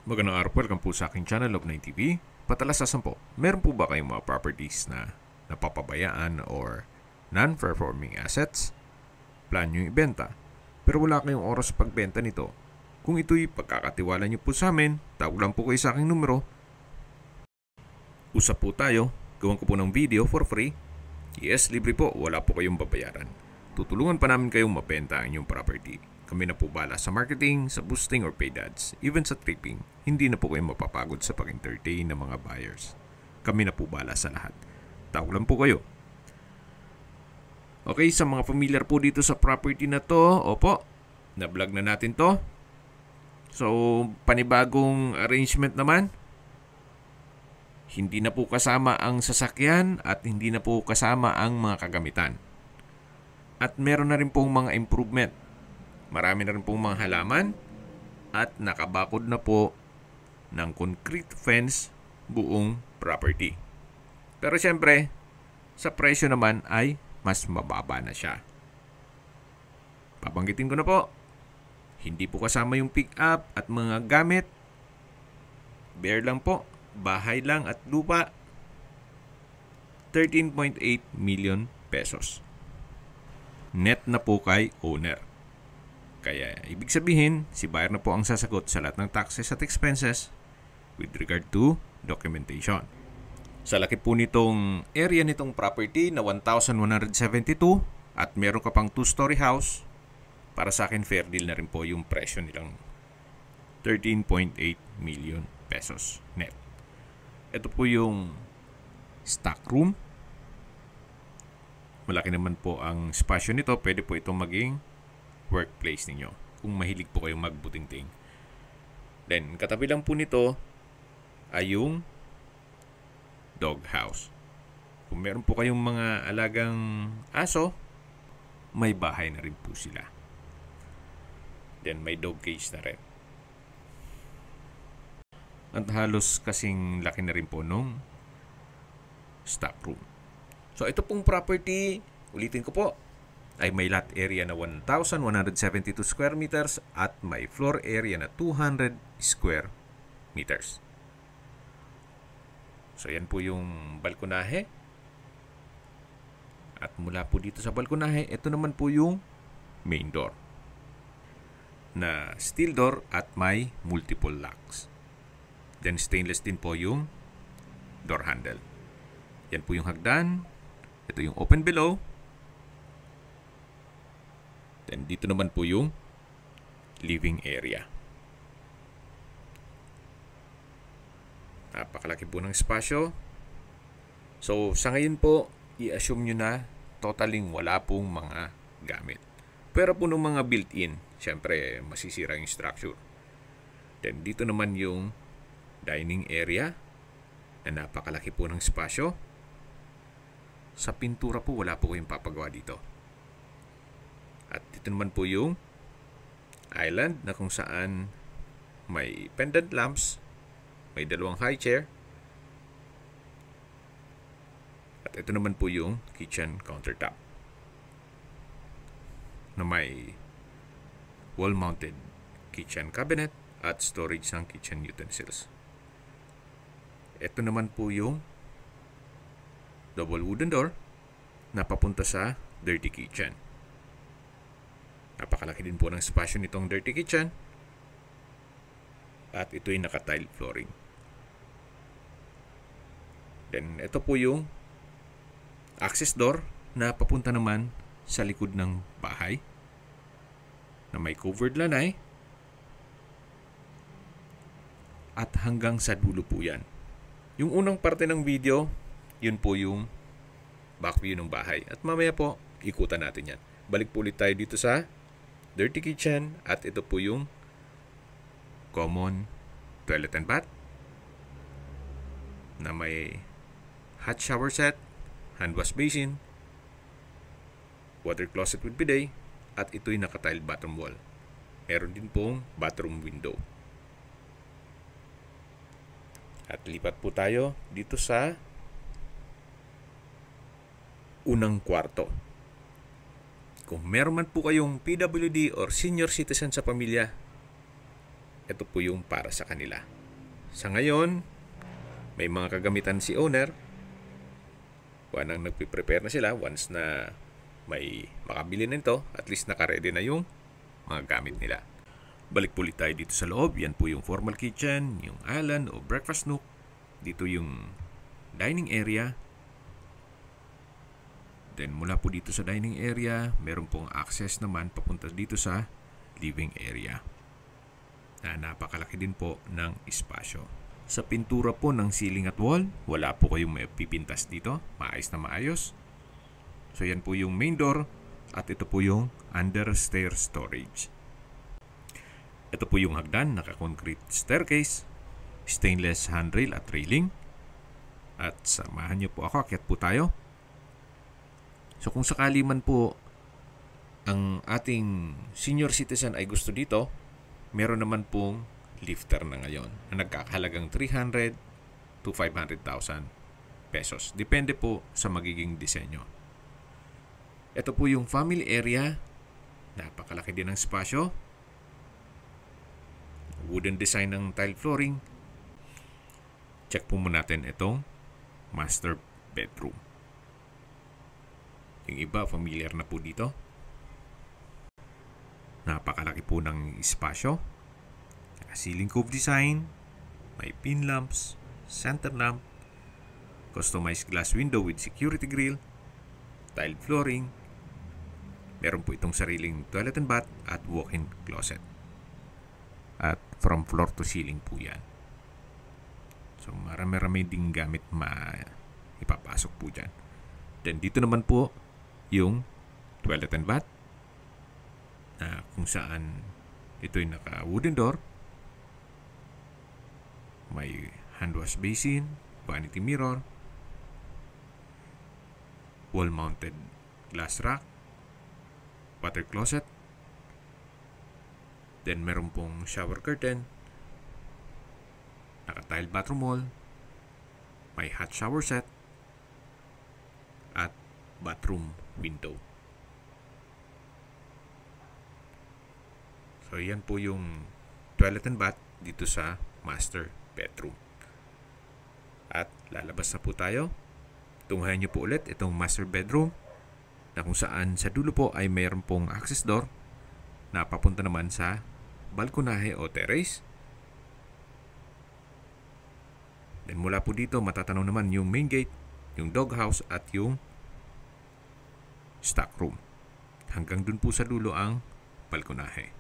Magandang araw po, welcome po sa aking channel, Love9 TV. Patalasasan po, meron po ba kayong mga properties na napapabayaan or non-performing assets? Plan nyo ibenta, pero wala kayong oras sa pagbenta nito. Kung ito'y pagkakatiwala nyo po sa amin, tawag lang po kayo sa aking numero. Usap po tayo, gawin ko po ng video for free. Yes, libre po, wala po kayong babayaran. Tutulungan pa namin kayong mabenta ang inyong property. Kami na po bala sa marketing, sa boosting or paid ads, even sa tripping. Hindi na po kayo mapapagod sa pag-entertain ng mga buyers. Kami na po bala sa lahat. Tawag lang po kayo. Okay, sa mga familiar po dito sa property na to, opo, na-vlog na natin to. So, panibagong arrangement naman. Hindi na po kasama ang sasakyan at hindi na po kasama ang mga kagamitan. At meron na rin pong mga improvement. Marami na rin pong mga halaman at nakabakod na po ng concrete fence buong property. Pero siyempre, sa presyo naman ay mas mababa na siya. Papanggitin ko na po, hindi po kasama yung pick-up at mga gamit. Bare lang po, bahay lang at lupa. 13.8 million pesos. Net na po kay owner. Kaya ibig sabihin, si buyer na po ang sasagot sa lahat ng taxes at expenses with regard to documentation. Sa laki po nitong area nitong property na 1,172 at meron ka pang 2-story house, para sa akin fair deal na rin po yung presyo nilang 13.8 million pesos net. Ito po yung stock room. Malaki naman po ang spasyo nito. Pwede po itong maging workplace ninyo kung mahilig po kayong magbutingting. Then, katabi lang po nito ay yung dog house. Kung meron po kayong mga alagang aso, may bahay na rin po sila. Then, may dog cage na rin. At halos kasing laki na rin po nung stock room. So, ito pong property, ulitin ko po, ay may lot area na 1,172 square meters at may floor area na 200 square meters. So, yan po yung balkonahe. At mula po dito sa balkonahe, ito naman po yung main door na steel door at may multiple locks. Then, stainless din po yung door handle. Yan po yung hagdan. Ito yung open below. Then, dito naman po yung living area. Napakalaki po ng espasyo. So, sa ngayon po, i-assume nyo na totaling wala pong mga gamit. Pero po ng mga built-in, syempre, masisira yung structure. Then, dito naman yung dining area na napakalaki po ng espasyo. Sa pintura po, wala po kayong papagawa dito. At dito naman po yung island na kung saan may pendant lamps, may dalawang high chair. At ito naman po yung kitchen countertop na may wall-mounted kitchen cabinet at storage ng kitchen utensils. Ito naman po yung double wooden door na papunta sa dirty kitchen. Napakalaki din po ng spasyo nitong dirty kitchen. At ito'y naka-tile flooring. Then, ito po yung access door na papunta naman sa likod ng bahay na may covered lanay. At hanggang sa dulo po yan. Yung unang parte ng video, yun po yung back view ng bahay. At mamaya po, ikutan natin yan. Balik po ulit tayo dito sa dirty kitchen at ito po yung common toilet and bath na may hot shower set, hand wash basin, water closet with bidet, at ito'y naka-tiled bathroom wall. Meron din pong bathroom window. At lipat po tayo dito sa unang kwarto. Kung meron man po kayong PWD or senior citizen sa pamilya, ito po yung para sa kanila. Sa ngayon, may mga kagamitan si owner. Nang nagpiprepare na sila once na may makabili nito, at least naka-ready na yung mga gamit nila. Balik po ulit tayo dito sa loob. Yan po yung formal kitchen, yung island o breakfast nook. Dito yung dining area. Then mula po dito sa dining area, meron pong access naman papunta dito sa living area. Napakalaki din po ng espasyo. Sa pintura po ng ceiling at wall, wala po kayong may pipintas dito. Maayos na maayos. So yan po yung main door at ito po yung under stair storage. Ito po yung hagdan, naka-concrete staircase, stainless handrail at railing. At samahan niyo po ako, akyat po tayo. So kung sakali man po ang ating senior citizen ay gusto dito, meron naman pong lifter na ngayon na nagkakahalagang 300 to 500,000 pesos. Depende po sa magiging disenyo. Ito po yung family area. Napakalaki din ng espasyo. Wooden design ng tile flooring. Check po muna natin itong master bedroom. Yung iba, familiar na po dito. Napakalaki po ng espasyo. Ceiling cove design. May pin lamps, center lamp, customized glass window with security grill, tile flooring. Meron po itong sariling toilet and bath at walk-in closet. At from floor to ceiling po yan. So marami-rami ding gamit ipapasok po dyan. Then dito naman po yung toilet and bath, kung saan ito'y naka wooden door. May hand wash basin, vanity mirror, wall mounted glass rack, water closet. Then meron pong shower curtain, naka-tile bathroom wall, may hot shower set, at bathroom window. So yan po yung toilet and bath dito sa master bedroom. At lalabas na po tayo. Tunghayan nyo po ulit itong master bedroom na kung saan sa dulo po ay mayroon pong access door na papunta naman sa balkonahe o terrace. Then mula po dito matatanaw naman yung main gate, yung doghouse at yung stock room. Hanggang dun po sa dulo ang balkonahe.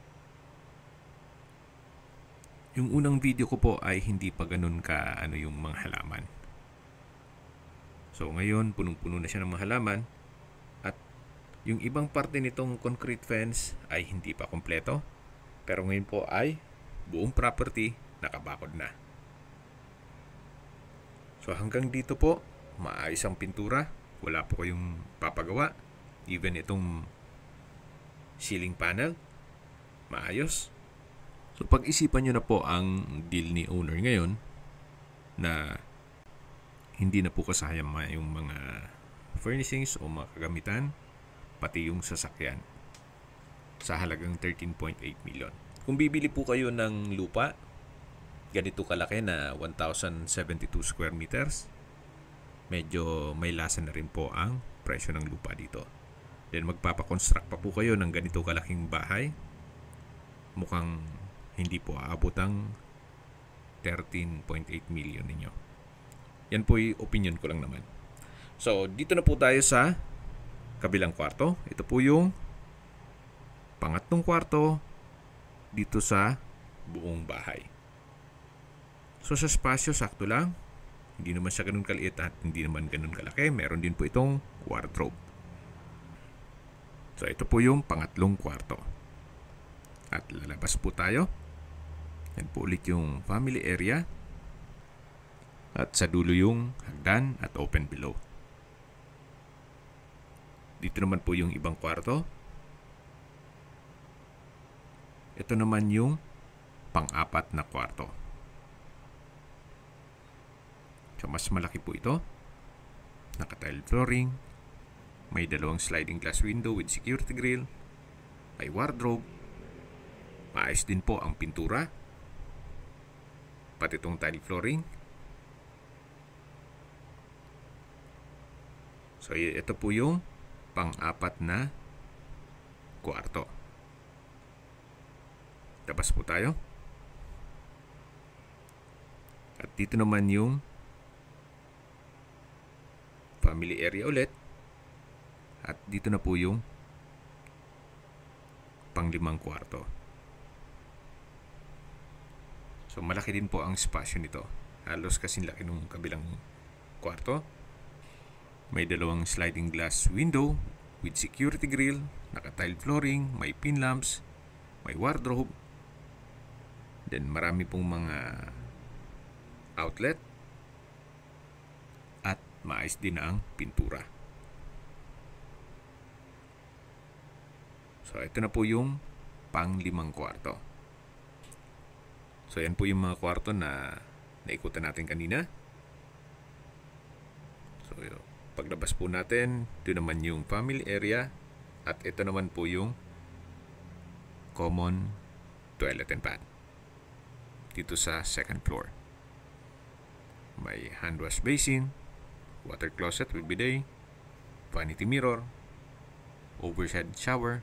Yung unang video ko po ay hindi pa ganun ka yung mga halaman. So ngayon punong-puno na siya ng mga halaman at yung ibang parte nitong concrete fence ay hindi pa kompleto. Pero ngayon po ay buong property nakabakod na. So hanggang dito po maayos ang pintura. Wala po kayong papagawa. Even itong ceiling panel maayos. So pag-isipan nyo na po ang deal ni owner ngayon na hindi na po kasayang yung mga furnishings o mga kagamitan pati yung sasakyan sa halagang 13.8 million. Kung bibili po kayo ng lupa ganito kalaki na 1,072 square meters, medyo may lasa na rin po ang presyo ng lupa dito. Then magpapakonstruct pa po kayo ng ganito kalaking bahay, mukhang hindi po aabot ang 13.8 million ninyo. Yan po yung opinion ko lang naman. So, dito na po tayo sa kabilang kwarto. Ito po yung pangatlong kwarto dito sa buong bahay. So, sa spasyo, sakto lang. Hindi naman siya ganun kaliit at hindi naman ganun kalaki. Meron din po itong wardrobe. So, ito po yung pangatlong kwarto. At lalabas po tayo. Yan po ulit yung family area. At sa dulo yung hagdan at open below. Dito naman po yung ibang kwarto. Ito naman yung pang-apat na kwarto. So mas malaki po ito. Naka-tile flooring. May dalawang sliding glass window with security grill. May wardrobe. Maayos din po ang pintura. pati itong tile flooring. So ito po yung pang-apat na kwarto. Labas po tayo. At dito naman yung family area ulit. At dito na po yung pang-limang kwarto. So malaki din po ang spasyo nito. Halos kasing laki nung kabilang kwarto. May dalawang sliding glass window with security grill, naka-tile flooring, may pin lamps, may wardrobe. Then marami pong mga outlet at maayos din ang pintura. So ito na po yung pang-limang kwarto. So yan po yung mga kwarto na naikutan natin kanina. So paglabas po natin, ito naman yung family area at ito naman po yung common toilet and bath dito sa second floor. May hand wash basin, water closet with bidet, vanity mirror, overhead shower,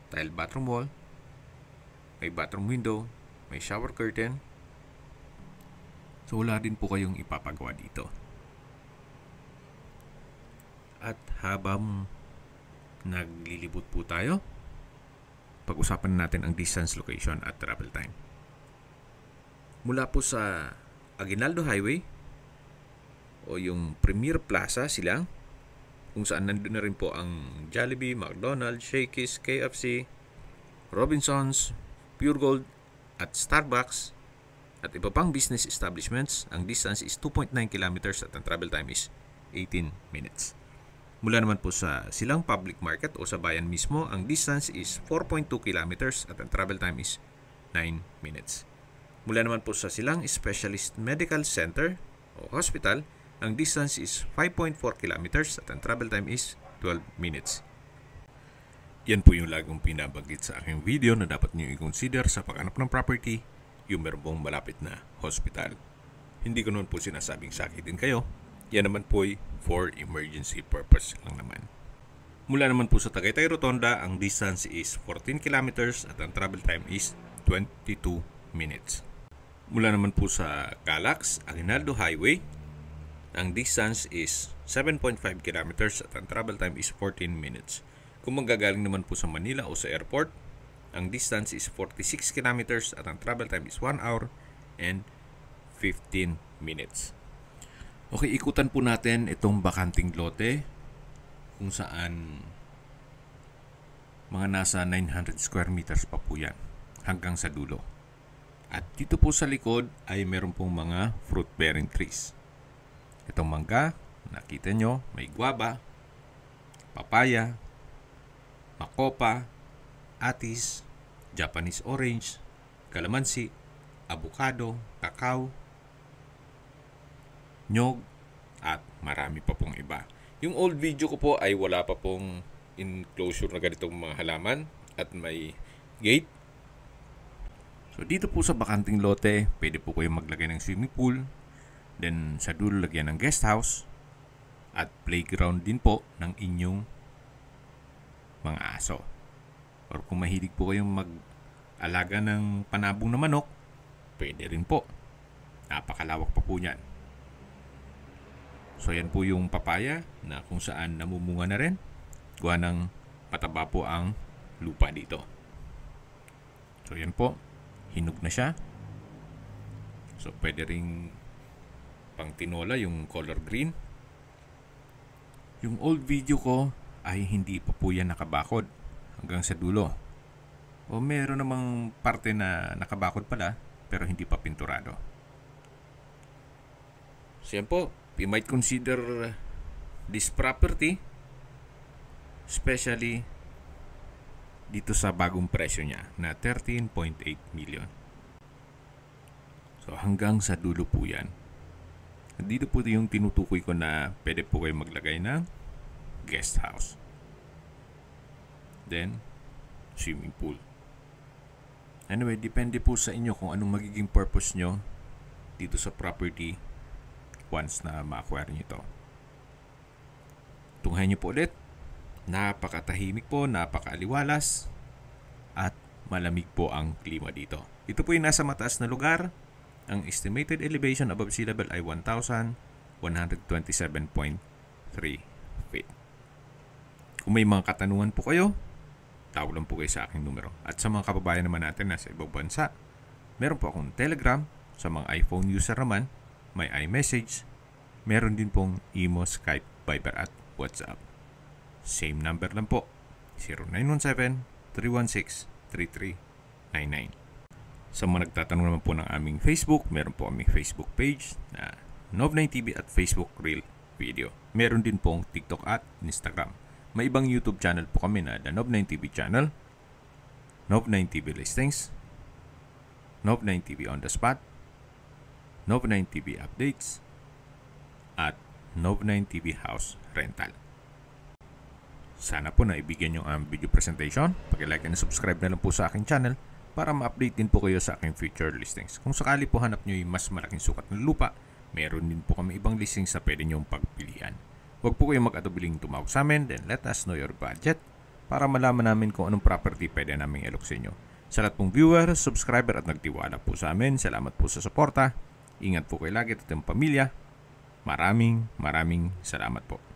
tile bathroom wall, may bathroom window, may shower curtain. So wala din po kayong ipapagawa dito. At habang naglilibot po tayo, pag-usapan natin ang distance, location at travel time. Mula po sa Aguinaldo Highway o yung Premier Plaza Silang, kung saan nandun na rin po ang Jollibee, McDonald's, Shakey's, KFC, Robinsons, Pure Gold at Starbucks at iba pang business establishments. Ang distance is 2.9 kilometers at ang travel time is 18 minutes. Mula naman po sa Silang Public Market o sa bayan mismo, ang distance is 4.2 kilometers at ang travel time is 9 minutes. Mula naman po sa Silang Specialist Medical Center o Hospital, ang distance is 5.4 kilometers at ang travel time is 12 minutes. Yan po yung lagong pinabanggit sa aking video na dapat niyo i-consider sa paghanap ng property, yung meron pong malapit na hospital. Hindi ko naman po sinasabing sakitin kayo. Yan naman po ay for emergency purpose lang naman. Mula naman po sa Tagaytay Rotonda, ang distance is 14 kilometers at ang travel time is 22 minutes. Mula naman po sa Calax, Aguinaldo Highway, ang distance is 7.5 kilometers at ang travel time is 14 minutes. Kung manggagaling naman po sa Manila o sa airport, ang distance is 46 kilometers at ang travel time is 1 hour and 15 minutes. Okay, ikutan po natin itong bakanting lote kung saan mga nasa 900 square meters pa po yan hanggang sa dulo. At dito po sa likod ay meron pong mga fruit-bearing trees. Itong mangga, nakita nyo, may guava, papaya, makopa, atis, Japanese orange, kalamansi, avocado, kakao, nyog, at marami pa pong iba. Yung old video ko po ay wala pa pong enclosure na ganitong mga halaman at may gate. So dito po sa bakanting lote, pwede po kayong maglagay ng swimming pool. Then sa dulo lagyan ng guest house at playground din po ng inyong mga aso. Or kung mahilig po kayong mag-alaga ng panabong na manok, pwede rin po. Napakalawak pa po niyan. So yan po yung papaya na kung saan namumunga na rin. Gawa ng pataba po ang lupa dito. So yan po, hinog na siya. So pwede ring pang tinola yung color green. Yung old video ko ay hindi pa po yan nakabakod hanggang sa dulo. O meron namang parte na nakabakod pala pero hindi pa pinturado. So yan po, we might consider this property, especially dito sa bagong presyo niya na 13.8 million. So hanggang sa dulo po yan. Dito po yung tinutukoy ko na pwede po kayo maglagay ng guest house. Then, swimming pool. Anyway, depende po sa inyo kung anong magiging purpose nyo dito sa property once na ma-acquire nyo ito. Tunghayan nyo po ulit. Napakatahimik po, napakaaliwalas, at malamig po ang klima dito. Ito po yung nasa mataas na lugar. Ang estimated elevation above sea level ay 1,127.3 feet. Kung may mga katanungan po kayo, tawag lang po kayo sa aking numero. At sa mga kababayan naman natin na sa ibang bansa, meron po akong Telegram. Sa mga iPhone user naman, may iMessage. Meron din pong Imo, Skype, Viber at WhatsApp. Same number lang po, 0917-316-3399. Sa mga nagtatanong naman po ng aming Facebook, meron po aming Facebook page na Nov9TV at Facebook Reel Video. Meron din pong TikTok at Instagram. May ibang YouTube channel po kami na The Nov9TV Channel, Nov9TV Listings, Nov9TV On The Spot, Nov9TV Updates, at Nov9TV House Rental. Sana po naibigyan yung video presentation. Pag-like and subscribe na lang po sa aking channel para ma-update din po kayo sa aking future listings. Kung sakali po hanap nyo yung mas malaking sukat ng lupa, meron din po kami ibang listings na pwede nyong pagpilian. Huwag po kayong mag-atubiling tumawag sa amin, then let us know your budget para malaman namin kung anong property pwede namin ilok sa inyo. Sa lahat pong viewer, subscriber at nagtiwala po sa amin, salamat po sa suporta. Ingat po kayo lagi at yung pamilya. Maraming salamat po.